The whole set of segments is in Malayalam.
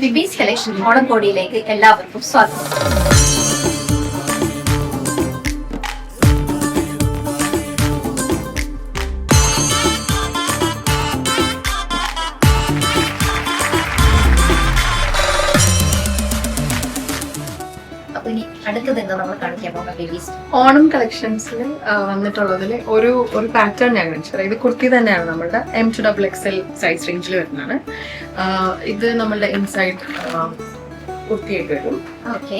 ബിബീസ് കളക്ഷൻ ഓണക്കോടിയിലേക്ക് എല്ലാവർക്കും സ്വാഗതം. അപ്പൊ ഇനി അടുത്തത് എന്താ നമ്മൾ കാണിക്കാൻ പോകുന്ന ബേബീസ് ഓണം കളക്ഷൻസിൽ വന്നിട്ടുള്ളതിൽ ഒരു പാറ്റേൺ ഞാൻ കാണിച്ചത്. ഇത് കുർത്തി തന്നെയാണ് നമ്മളുടെ M2XXL സൈസ് റേഞ്ചിൽ വരുന്നതാണ്. ഇത് നമ്മളുടെ ഇൻസൈഡ് കുർത്തിയായിട്ട് വരും. ഓക്കെ.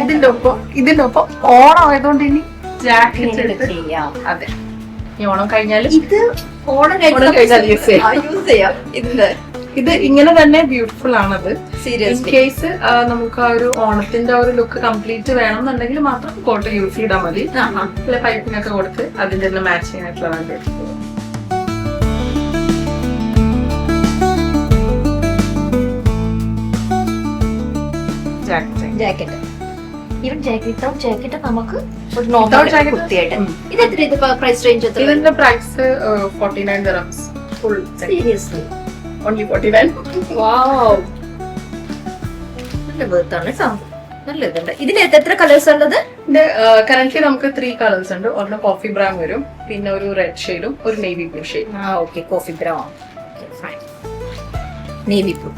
ഇതിന്റെ ഒപ്പം ഓണം ആയതുകൊണ്ട് ഇനി ജാക്കറ്റ് ചെയ്യാം. അതെ, ഈ ഓണം കഴിഞ്ഞാലും ഇത് ഓണം കഴിഞ്ഞാൽ യൂസ് ചെയ്യാം. ഇതിന്റെ ഇത് ഇങ്ങനെ തന്നെ ബ്യൂട്ടിഫുൾ ആണത്. ഇൻ സീരിയസ്ലി കേസ് നമുക്ക് ആ ഒരു ഓണത്തിന്റെ ആ ഒരു ലുക്ക് കംപ്ലീറ്റ് വേണമെന്നുണ്ടെങ്കിൽ മാത്രം കോട്ട് യൂസ് ചെയ്താൽ മതി. അല്ലെ പൈപ്പിംഗ് ഒക്കെ കൊടുത്ത് അതിന്റെ തന്നെ മാച്ചിങ് ആയിട്ടുള്ള വേണ്ടി. ജാക്കറ്റ്, ഈവൻ ജാക്കറ്റ് നമുക്ക് ഒരു നോർമൽ കുർത്തിയായിട്ട്. ഇത് എത്ര? ഇത് പ്രൈസ് റേഞ്ച് എത്ര? ഇതിന്റെ പ്രൈസ് 49 dirhams ഫുൾ. Seriously only 49. വാവ്, നല്ല വേർത്താണ് സാധനം. നല്ല ഇതുണ്ട്. ഇതിന് എത്ര കളേഴ്സ് ഉള്ളത്? കറന്റ്ലി നമുക്ക് 3 കളേഴ്സ് ഉണ്ട്. ഒന്ന് കോഫി ബ്രൗൺ വരും, പിന്നെ ഒരു റെഡ് ഷെയ്ഡും ഒരു navy blue shade. Okay, coffee brown, navy blue.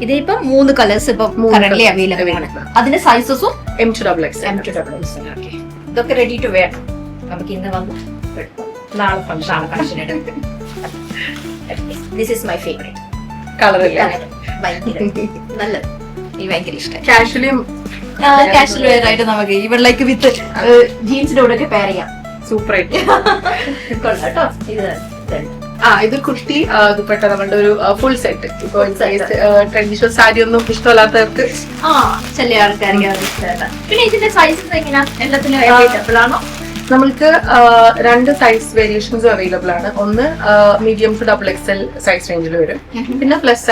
ഇതിപ്പോ 3 കളേഴ്സ് ഇപ്പൊ കറന്റ്ലി അവൈലബിൾ ആണ്. അതിന്റെ സൈസസും M2XXL. ഇതൊക്കെ റെഡി ടു വെയർ. നമുക്ക് ഇന്ന് വന്ന് നാളെ function this is my favourite colour ഇല്ല. നല്ലത്, എനിക്ക് ഭയങ്കര ഇഷ്ടം. കാഷ്വലിയും കാഷ്വൽ വെയർ ആയിട്ട് നമുക്ക് ഈവൻ ലൈക്ക് വിത്ത് ജീൻസിന്റെ കൂടെ ഒക്കെ പെയർ ചെയ്യാം. സൂപ്പർ ആയിട്ട് കൊള്ളാട്ടോ. ഇത് കുർത്തി ദുപ്പട്ട നമ്മളുടെ ഒരു ഫുൾ സെറ്റ്. ഇപ്പൊ ട്രഡീഷണൽ സാരി ഒന്നും ഇഷ്ടമല്ലാത്തവർക്ക് ചില ആൾക്കാർക്ക് അത് ഇഷ്ടമല്ല. പിന്നെ ഇതിന്റെ സൈസസ് എങ്ങനെയാ? എല്ലാത്തിനും അവൈലബിൾ ആണോ? നമ്മൾക്ക് 2 സൈസ് വേരിയേഷൻസ് അവൈലബിൾ ആണ്. ഒന്ന് മീഡിയം ടു XXL സൈസ് റേഞ്ചിൽ വരും. പിന്നെ പ്ലസ്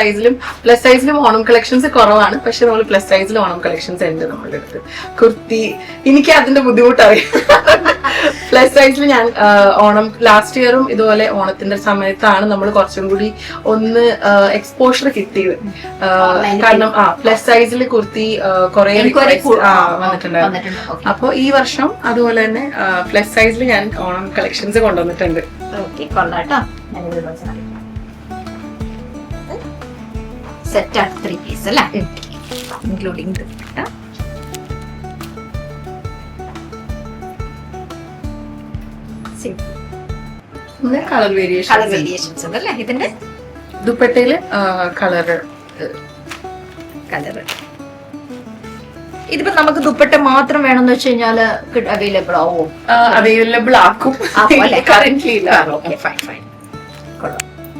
സൈസിലും ഓണം കളക്ഷൻസ് കുറവാണ്. പക്ഷെ നമ്മൾ പ്ലസ് സൈസിലും ഓണം കളക്ഷൻസ് ഉണ്ട് നമ്മളുടെ അടുത്ത്. കുർത്തി എനിക്ക് അതിന്റെ ബുദ്ധിമുട്ടറിയാം. പ്ലസ് സൈസിൽ ഞാൻ ഓണം ലാസ്റ്റ് ഇയറും ഇതുപോലെ ഓണത്തിന്റെ സമയത്താണ് നമ്മൾ കുറച്ചും കൂടി ഒന്ന് എക്സ്പോഷർ കിട്ടിയത്. കാരണം പ്ലസ് സൈസിൽ കുർത്തി കുറെ വന്നിട്ടുണ്ടായിരുന്നു. അപ്പൊ ഈ വർഷം അതുപോലെ തന്നെ പ്ലസ് സൈസിൽ ഞാൻ ഓണം കളക്ഷൻസ് കൊണ്ടുവന്നിട്ടുണ്ട്. സെറ്റ് ആണ് 3 പീസ് അല്ലേ, ഇൻക്ലൂഡിംഗ് കളർ വേരിയേഷൻസ് ഉണ്ടല്ലേ ഇതിന്റെ ദുപ്പട്ടയില് കളർ. ഇതിപ്പോ നമുക്ക് ദുപ്പട്ട മാത്രം വേണമെന്ന് വെച്ച് കഴിഞ്ഞാല് അവൈലബിൾ ആവോ? അവൈലബിൾ ആക്കും. കറന്റ്ലി ഇല്ല.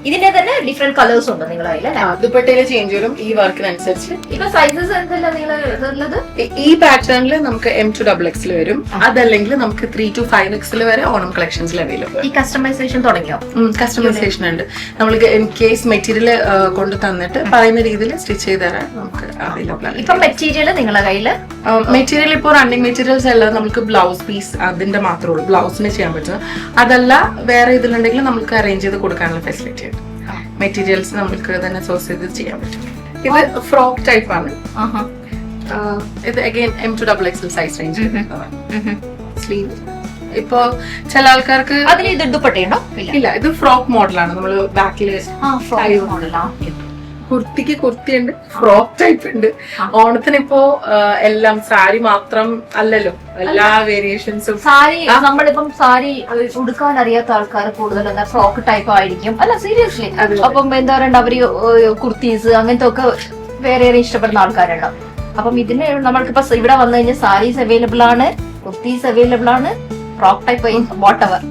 ഇതിന്റെ തന്നെ ഡിഫറെന്റ് കളേഴ്സ് ഉണ്ട് നിങ്ങളെ കയ്യിൽ? ദുപ്പട്ടയില് ചേഞ്ച് വരും ഈ വർക്കിനനുസരിച്ച്. ഇപ്പൊ സൈസസ് എന്തെല്ലാം നിങ്ങളുള്ളത്? ഈ പാറ്റേണിൽ നമുക്ക് M2XXL വരും. അതല്ലെങ്കിൽ നമുക്ക് 3 to 5XL വരെ ഓണം കളക്ഷൻസിൽ അവൈലബിൾ. ഈ കസ്റ്റമൈസേഷൻ തുടങ്ങിയോ? കസ്റ്റമൈസേഷൻ ഉണ്ട്. നമ്മൾക്ക് ഇൻ കേസ് മെറ്റീരിയൽ കൊണ്ട് തന്നിട്ട് പറയുന്ന രീതിയിൽ സ്റ്റിച്ച് ചെയ്ത് തരാൻ നമുക്ക് അവൈലബിൾ ആണ്. ഇപ്പൊ മെറ്റീരിയൽ നിങ്ങളുടെ കയ്യില്? മെറ്റീരിയൽ ഇപ്പോൾ റണ്ണിങ് മെറ്റീരിയൽസ് അല്ല, നമുക്ക് ബ്ലൗസ് പീസ് അതിന്റെ മാത്രമേ ഉള്ളൂ ബ്ലൗസിന് ചെയ്യാൻ പറ്റും. അതല്ല വേറെ ഇതിലുണ്ടെങ്കിൽ നമുക്ക് അറേഞ്ച് ചെയ്ത് കൊടുക്കാനുള്ള ഫെസിലിറ്റി ഉണ്ട്. മെറ്റീരിയൽസ് നമുക്ക് തന്നെ സോഴ്സ് ചെയ്ത് ചെയ്യാൻ പറ്റും. ഇത് ഫ്രോക്ക് ടൈപ്പ് ആണ്. ഇത് again M2XXL size range. Sleeve ഇപ്പൊ ചില ആൾക്കാർക്ക് അതിൽ ഇത് ദുപ്പട്ടയുണ്ടോ? ഇല്ല, ഇത് ഫ്രോക്ക് മോഡലാണ്. നമ്മള് ബാക്കില് കുർത്തിക്ക് കുർത്തിയുണ്ട്, ഫ്രോക്ക് ടൈപ്പ് ഉണ്ട്. ഓണത്തിന് ഇപ്പോ എല്ലാം സാരി മാത്രം അല്ലല്ലോ, എല്ലാ വേരിയേഷൻസും. സാരി നമ്മളിപ്പം സാരി ഉടുക്കാൻ അറിയാത്ത ആൾക്കാർ കൂടുതൽ എന്താ ഫ്രോക്ക് ടൈപ്പ് ആയിരിക്കും അല്ല, സീരിയസ്ലി. അപ്പം എന്താ പറയണ്ട, അവര് കുർത്തീസ് അങ്ങനത്തെ ഒക്കെ വേറെ ഇഷ്ടപ്പെടുന്ന ആൾക്കാരുണ്ടാവും. അപ്പം ഇതിന് നമ്മൾക്കിപ്പോ ഇവിടെ വന്നു കഴിഞ്ഞാൽ സാരീസ് അവൈലബിൾ ആണ്, കുർത്തീസ് അവൈലബിൾ ആണ്, ഫ്രോക്ക് ടൈപ്പ് വാട്ട് എവർ.